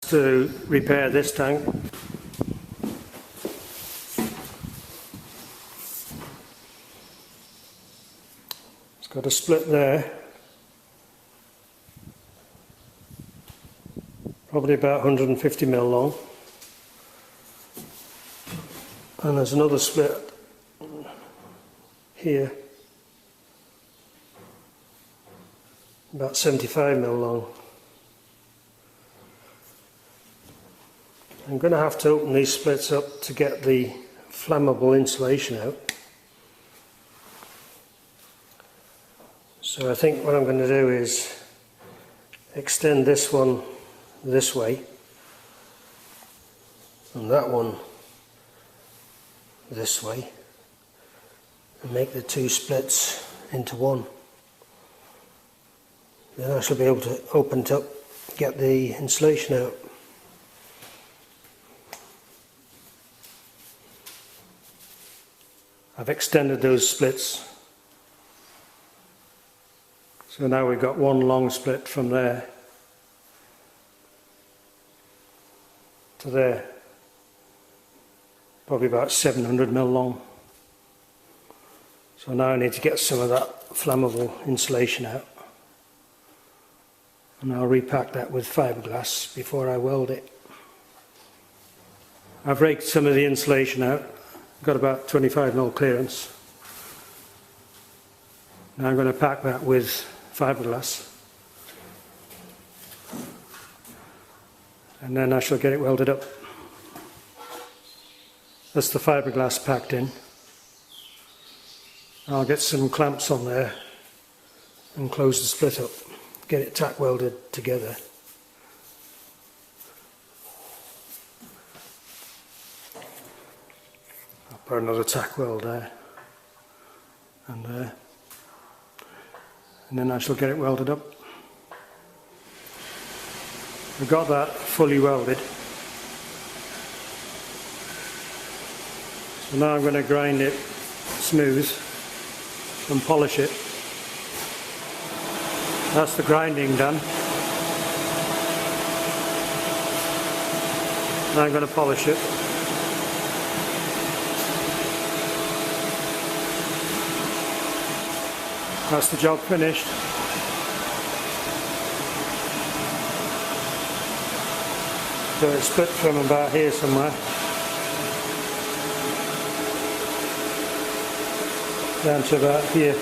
to repair this tank. It's got a split there, probably about 150 mil long, and there's another split here, about 75 mil long. I'm going to have to open these splits up to get the flammable insulation out. So I think what I'm going to do is extend this one this way and that one this way and make the two splits into one. Then I shall be able to open it up, get the insulation out. I've extended those splits, so now we've got one long split from there to there, probably about 700 mil long. So now I need to get some of that flammable insulation out, and I'll repack that with fiberglass before I weld it. I've raked some of the insulation out. Got about 25 mil clearance. Now I'm going to pack that with fiberglass, and then I shall get it welded up. That's the fiberglass packed in. I'll get some clamps on there and close the split up, get it tack welded together. Put another tack weld there and there, and then I shall get it welded up. We've got that fully welded, so now I'm going to grind it smooth and polish it. That's the grinding done. Now I'm going to polish it. That's the job finished. So it's split from about here somewhere down to about here.